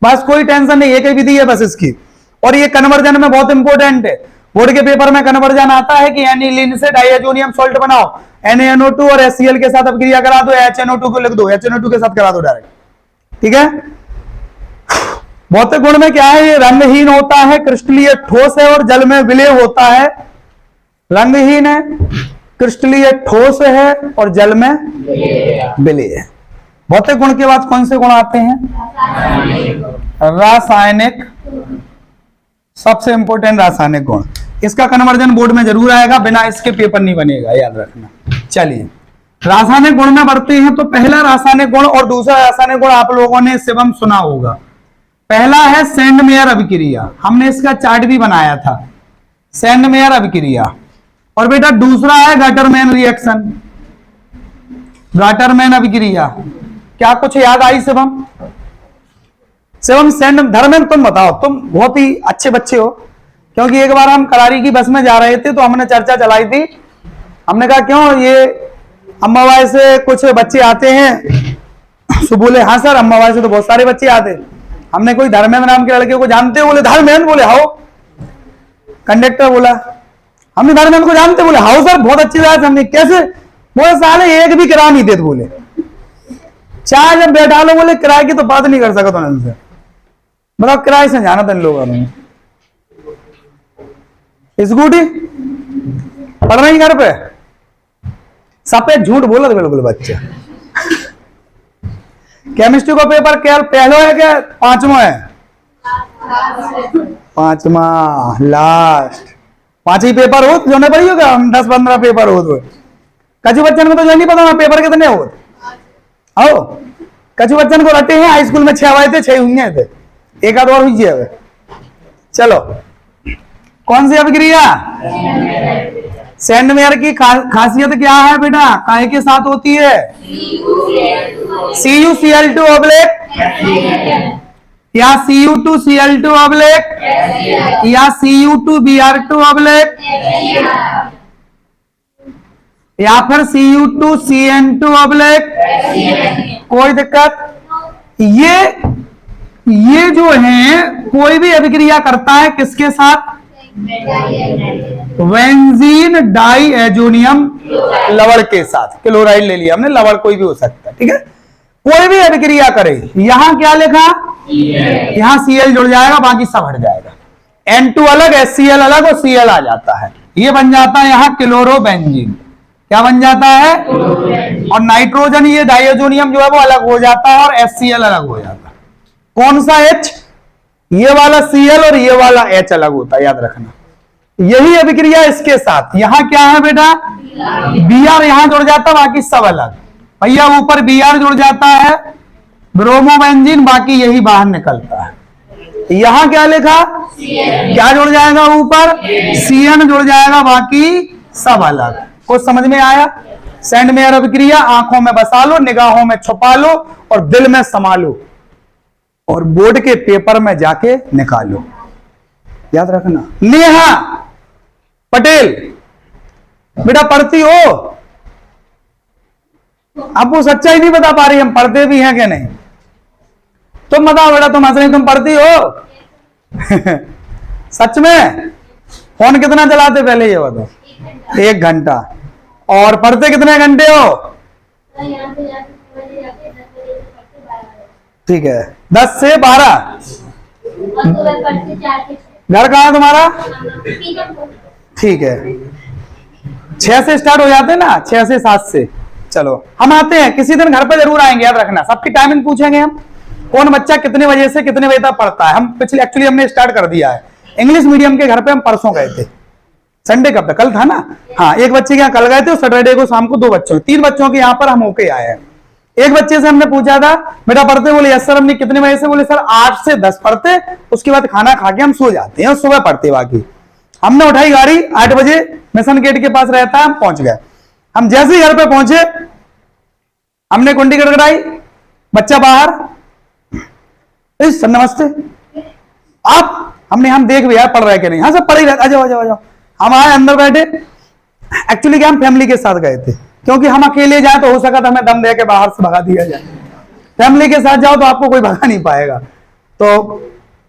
बस कोई टेंशन नहीं, एक ही विधि है बस इसकी। और ये कन्वर्जन में बहुत इंपॉर्टेंट है, बोर्ड के पेपर में कन्वर्जन आता है कि एनिलीन से डाइएजोनियम सॉल्ट बनाओ, NaNO2 और HCl के साथ अभिक्रिया करा दो, HNO2 को लिख दो, HNO2 के साथ करा दो डायरेक्ट, ठीक है। भौतिक गुण में क्या है? ये रंगहीन होता है, क्रिस्टलीय ठोस है, और जल में विलय होता है। रंगहीन है, क्रिस्टलीय ठोस है, और जल में विलय है। भौतिक गुण के बाद कौन से गुण आते हैं? रासायनिक, सबसे इंपॉर्टेंट रासायनिक गुण। इसका कन्वर्जन बोर्ड में जरूर आएगा, बिना इसके पेपर नहीं बनेगा, याद रखना। चलिए रासायनिक गुण में बढ़ते हैं। तो पहला रासायनिक गुण और दूसरा रासायनिक गुण आप लोगों ने शिवम सुना होगा। पहला है सैंडमेयर अभिक्रिया, हमने इसका चार्ट भी बनाया था, सैंडमेयर अभिक्रिया। और बेटा दूसरा है गटरमैन रिएक्शन, गटरमैन अभिक्रिया। क्या कुछ याद आई शिवम? शिवम सैंड, धर्मेंद्र तुम बताओ, तुम बहुत ही अच्छे बच्चे हो, क्योंकि एक बार हम करारी की बस में जा रहे थे तो हमने चर्चा चलाई थी। हमने कहा क्यों ये अम्बाबाई से कुछ बच्चे आते हैं, तो बोले हाँ सर अम्बाबाई से तो बहुत सारे बच्चे आते। हमने कोई धर्मेंद्र नाम के लड़के को जानते हो? बोले धर्मेंद्र। बोले हाउ। कंडक्टर बोला हमने धर्मेंद्र को जानते? बोले हाउ सर, बहुत अच्छी बात। हमने कैसे? बोले साले एक भी किराया नहीं देते। बोले चाय जब बैठा लो, बोले किराए की तो बात नहीं कर सकता उनसे, मतलब किराए से जाना था इन लोगों ने। स्कूटी पढ़ रही घर पे, सफेद झूठ बोला था बिल्कुल बच्चा। केमिस्ट्री का पेपर क्या पहला है क्या पांचवा है? पांचवा लास्ट, 5 ही पेपर हो जो नहीं पढ़ी होगा, 10-15 पेपर हो तो। कचू बच्चन को तो जो नहीं पता पेपर कितने हो। आओ कचू बच्चन को रटे हैं, हाई स्कूल में 6 आए थे, 6 हुए थे, एक आध और हुई है। चलो कौन सी अभिक्रिया? सैंडमेयर की खासियत क्या है बेटा? काहे के साथ होती है? CuCl2 ऑब्लिक या Cu2Cl2 ऑब्लिक या Cu2Br2 ऑब्लिक या फिर Cu2Cn2 ऑब्लिक। कोई दिक्कत? ये जो है कोई भी अभिक्रिया करता है किसके साथ? बेंजीन डाइएजोनियम लवण के साथ। क्लोराइड ले लिया हमने, लवण कोई भी हो सकता है, ठीक है। कोई भी अभिक्रिया करे, यहां क्या लिखा? यहां Cl जुड़ जाएगा, बाकी सब हट जाएगा। N2 अलग, HCl अलग और Cl आ जाता है। ये बन जाता है यहां क्लोरोबेंजीन। क्या बन जाता है? और नाइट्रोजन ये डाइएजोनियम जो है वो अलग हो जाता है और HCl अलग हो जाता है। कौन सा H? ये वाला Cl और ये वाला H अलग होता है, याद रखना। यही अभिक्रिया इसके साथ। यहां क्या है बेटा? Br यहां जुड़ जाता है, बाकी सब अलग। भैया ऊपर Br जुड़ जाता है, ब्रोमोबेंजीन, बाकी यही बाहर निकलता है। यहां क्या लिखा? क्या जुड़ जाएगा ऊपर? Cn जुड़ जाएगा, बाकी सब अलग। कुछ समझ में आया? सैंडमेयर अभिक्रिया आंखों में बसा लो, निगाहों में छुपा लो और दिल में समा लो, और बोर्ड के पेपर में जाके निकालो, याद रखना। नेहा पटेल बेटा पढ़ती हो? अब वो सच्चाई नहीं बता पा रही हम पढ़ते भी हैं कि नहीं। तुम बताओ बेटा, तुम हंस रही, तुम पढ़ती हो? सच में? फोन कितना चलाते पहले ये बताओ? 1 घंटा। और पढ़ते कितने घंटे हो? ठीक है, 10 से 12। घर कहाँ है तुम्हारा? ठीक है, 6 से स्टार्ट हो जाते हैं ना, 6 से 7 से। चलो हम आते हैं, किसी दिन घर पे जरूर आएंगे, याद रखना। सबकी टाइमिंग पूछेंगे हम, कौन बच्चा कितने बजे से कितने बजे तक पढ़ता है। हम पिछले एक्चुअली हमने स्टार्ट कर दिया है। इंग्लिश मीडियम के घर पे हम परसों गए थे। संडे कब था? कल था ना? हाँ, एक बच्चे के यहाँ कल गए थे, सैटरडे को शाम को 2 बच्चों 3 बच्चों के यहाँ पर हम होके आए हैं। एक बच्चे से हमने पूछा था, बेटा पढ़ते? बोले यस सर। हमने कितने बजे से? बोले सर 8 से 10 पढ़ते, उसके बाद खाना खा के हम सो जाते हैं और सुबह पढ़ते। बाकी हमने उठाई गाड़ी 8 बजे, मिशन गेट के पास रहता है, हम पहुंच गए। हम जैसे ही घर पे पहुंचे, हमने कुंडी खड़खड़ाई, बच्चा बाहर, सर नमस्ते आप। हमने हम देख भी यार पढ़ रहे कि नहीं। हाँ सब पढ़ ही रहे, आ जाओ आ जाओ आ जाओ। हम आए, अंदर बैठे। एक्चुअली क्या हम फैमिली के साथ गए थे, क्योंकि हम अकेले जाए तो हो सका था हमें दम दे के बाहर से भगा दिया जाए। फैमिली के साथ जाओ तो आपको कोई भगा नहीं पाएगा। तो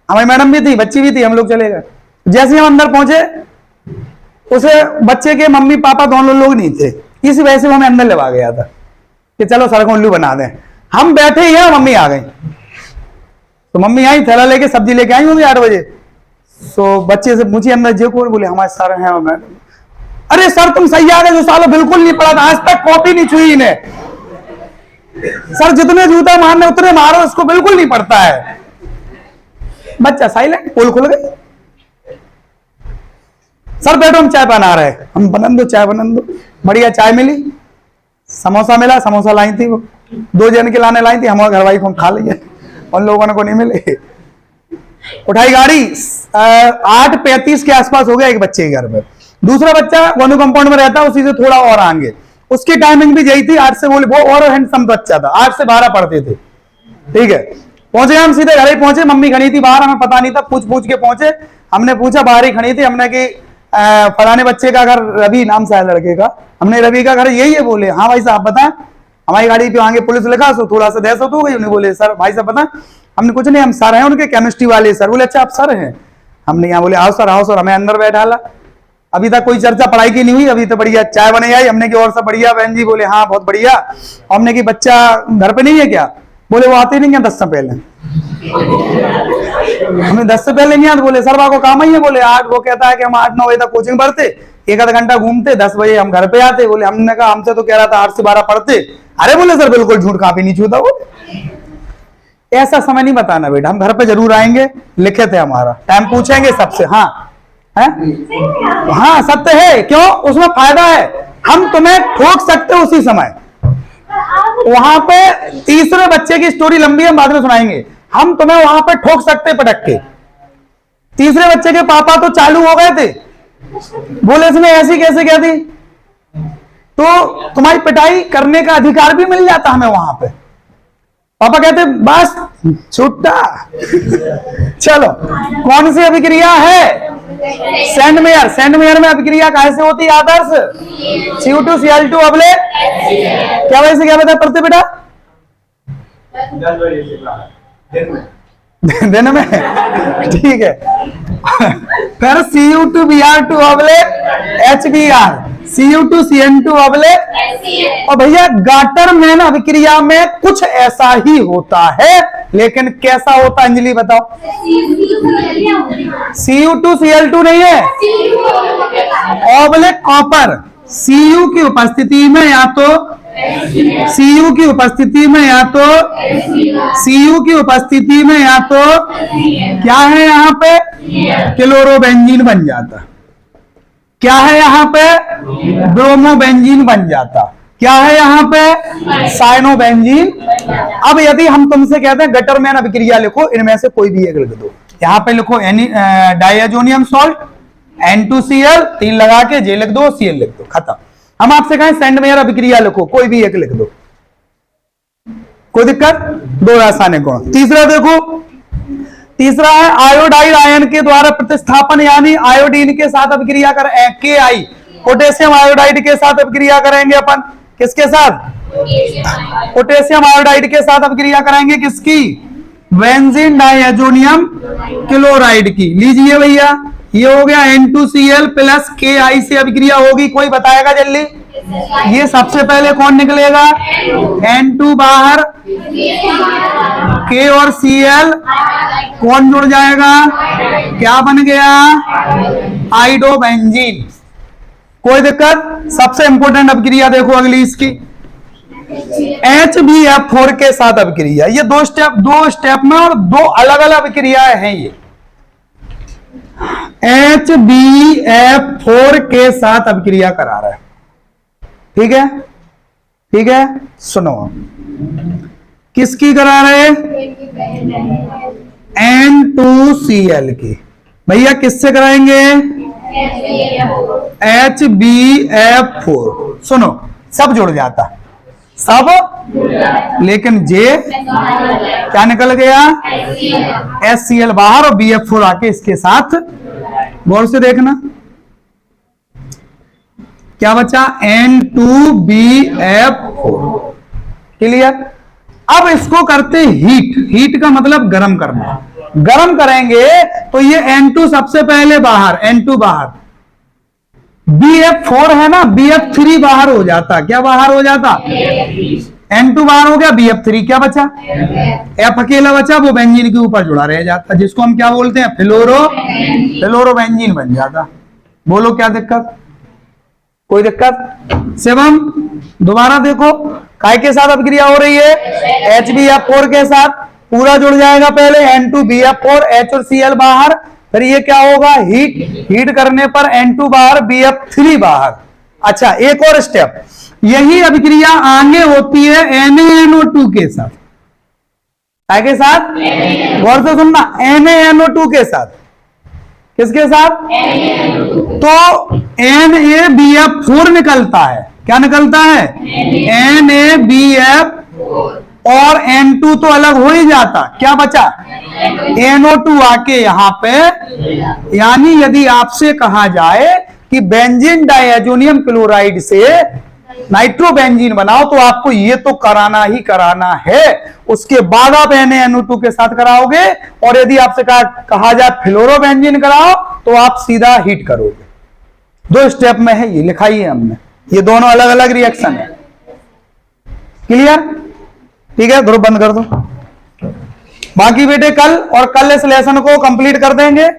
हमारी मैडम भी थी, बच्ची भी थी, हम लोग चले गए। जैसे हम अंदर पहुंचे, उसे बच्चे के मम्मी पापा दोनों लोग नहीं थे, इसी वजह से वो हमें अंदर लेवा गया था कि चलो सर को उल्लू बना दें। हम बैठे ही हैं, मम्मी आ गई। तो मम्मी आई, थैला लेके सब्जी लेके आई होंगी 8 बजे। तो बच्चे से पूछी अंदर जे को, बोले हमारे सर हैं। मैडम, अरे सर तुम सही आ गए, जो सालों बिल्कुल नहीं पढ़ा था, आज तक कॉपी नहीं छुई इन्हें। सर जितने जूता मारने उतने मारो, इसको बिल्कुल नहीं पढ़ता है। बच्चा साइलेंट, पोल खुल गई। सर बैठो हम चाय बना रहे। हम बनन दो, चाय बनन दो। बढ़िया चाय मिली, समोसा मिला, समोसा लाई थी वो 2 जन के लाने लाई थी, हमारे घर वाली को खा लिया, उन लोगों को नहीं मिले। उठाई गाड़ी, 8:35 के आसपास हो गया एक बच्चे के घर पे। दूसरा बच्चा वनु कंपाउंड में रहता है, उसी से थोड़ा और आगे, उसकी टाइमिंग भी यही थी 8 से। बोले वो और हैंडसम बच्चा था, 8 से 12 पढ़ते थे। ठीक है, पहुंचे हम सीधे घर ही पहुंचे। मम्मी खड़ी थी बाहर, हमें पता नहीं था, पूछ के पहुंचे। हमने पूछा, बाहर ही खड़ी थी। हमने कि फलाने बच्चे का घर रवि नाम से है लड़के का, हमने रवि का घर यही है। बोले हाँ भाई साहब बताएं। हमारी गाड़ी पे आगे पुलिस लिखा, सो थोड़ा सा दहशत हो गई। उन्हें बोले सर भाई साहब बताएं। हमने कुछ नहीं, हम सर हैं उनके केमिस्ट्री वाले सर। बोले अच्छा आप सर हैं? हमने यहाँ बोले आओ सर आओ सर। हमें अंदर बैठाला। अभी तक कोई चर्चा पढ़ाई की नहीं हुई, अभी तो बढ़िया चाय बने आई। हमने की और सब बढ़िया बहन जी? बोले हाँ बहुत बढ़िया। हमने की बच्चा घर पे नहीं है क्या? बोले वो आते नहीं क्या 10 से पहले? हमें 10 से पहले नहीं आते। बोले सर को काम ही है। बोले 8, वो कहता है कि हम 8-9 बजे तक कोचिंग पढ़ते, 1 आधा घंटा घूमते, 10 बजे हम घर पे आते। बोले हमने कहा हमसे तो कह रहा था 8 से 12 पढ़ते। अरे बोले सर बिल्कुल झूठ, काफी नहीं छूता। वो ऐसा समय नहीं बताना बेटा, हम घर पे जरूर आएंगे, लिखे थे हमारा टाइम, पूछेंगे सबसे। हाँ है, हाँ सत्य है। क्यों? उसमें फायदा है, हम तुम्हें ठोक सकते हो उसी समय। वहां पे तीसरे बच्चे की स्टोरी लंबी है, बाद में सुनाएंगे। हम तुम्हें वहां पे ठोक सकते पटक के। तीसरे बच्चे के पापा तो चालू हो गए थे, बोले इसने ऐसी कैसे कह दी, तो तुम्हारी पिटाई करने का अधिकार भी मिल जाता हमें वहां पे। पापा कहते बस छुट्टा। चलो कौन सी अभिक्रिया है? सेंडमेयर। सेंडमेयर में अभिक्रिया कैसे होती है आदर्श? CO2Cl2 अबले क्या वजह से क्या बता पढ़ते बेटा? 10 बजे से दिन में। ठीक है, फिर Cu2Br2 अबले HBr, Cu2Cn2 अबले। और भैया गाटरमैन अभिक्रिया में कुछ ऐसा ही होता है, लेकिन कैसा होता अंजलि बताओ? Cu2Cl2 नहीं है, अबले कॉपर। Cu की उपस्थिति में या तो Cu की उपस्थिति में या तो Cu की उपस्थिति में या तो क्या है यहाँ पे? क्लोरोबेंजीन बन जाता। क्या है यहाँ पे? ब्रोमोबेंजीन बन जाता। क्या है यहाँ पे? साइनोबेंजीन। अब यदि हम तुमसे कहते हैं गटरमैन अभिक्रिया लिखो, इनमें से कोई भी एक लिख दो। यहाँ पे लिखो डाइएजोनियम सॉल्ट, N2Cl 3 लगा के J लिख दो, Cl लिख दो, खत्म। हम आपसे कहें सेंडमेयर अभिक्रिया लिखो, कोई भी एक लिख दो, कोई दिक्कत? 2 रासायनिक गुण। तीसरा देखो, तीसरा है आयोडाइड आयन के द्वारा प्रतिस्थापन, यानी आयोडीन के साथ अभिक्रिया कर Ki, पोटेशियम आयोडाइड के साथ अभिक्रिया करेंगे अपन। किसके साथ? पोटेशियम आयोडाइड के साथ अभिक्रिया कराएंगे किसकी? बेंजीन डाइएजोनियम क्लोराइड की। लीजिए भैया, ये हो गया N2Cl प्लस KI से अभिक्रिया होगी। कोई बताएगा जल्दी? ये सबसे पहले कौन निकलेगा? N2 बाहर, K और Cl कौन जुड़ जाएगा? क्या बन गया? आइडोबेंजीन। कोई दिक्कत? सबसे इंपॉर्टेंट अभिक्रिया देखो अगली इसकी, HbF4 के साथ अभिक्रिया। ये दो स्टेप में और दो अलग अलग अभिक्रियाएं हैं। ये HbF4 के साथ अभिक्रिया करा रहा है। ठीक है, ठीक है, सुनो किसकी करा रहे? N2Cl की। भैया किससे कराएंगे? HbF4। सुनो, सब जुड़ जाता, सब, लेकिन J क्या निकल गया? HCl बाहर और BF4 आके इसके साथ। गौर से देखना क्या बचा? N2BF4। क्लियर? अब इसको करते हीट। हीट का मतलब गर्म करना। गर्म करेंगे तो ये N2 सबसे पहले बाहर, N2 बाहर, BF4 है ना, BF3 बाहर हो जाता। क्या बाहर हो जाता? N2 बाहर हो गया, BF3 क्या बचा? F अकेला बचा, वो बेंजीन के ऊपर जुड़ा रह जाता, जिसको हम क्या बोलते हैं? फ्लोरोबेंजीन बन जाता। बोलो क्या दिक्कत? कोई दिक्कत? शिवम दोबारा देखो, काय के साथ अभिक्रिया हो रही है? HbF4 के साथ। पूरा जुड़ जाएगा पहले N2BF4, H और Cl बाहर, फिर ये क्या होगा? हीट। हीट करने पर N2 बाहर, BF3 बाहर। अच्छा, एक और स्टेप, यही अभिक्रिया आगे होती है NaNO2 के साथ। काय के साथ? गौर से सुनना, NaNO2 के साथ। किसके साथ? तो NaBF4 निकलता है। क्या निकलता है? NaBF, और N2 तो अलग हो ही जाता। क्या बचा? NO2 आके यहां पे। यानी यदि आपसे कहा जाए कि बेंजीन डाइएजोनियम क्लोराइड से नाइट्रोबेंजीन बनाओ, तो आपको ये तो कराना ही कराना है। उसके बाद आप NaNO2 के साथ कराओगे, और यदि आपसे कहा जाए फ्लोरोबेंजीन कराओ, तो आप सीधा हीट करोगे। दो स्टेप में है, ये लिखाई है हमने। ये दोनों अलग अलग रिएक्शन है। क्लियर? ठीक है, ग्रुप बंद कर दो। बाकी बेटे कल, और कल इस लेसन को कंप्लीट कर देंगे।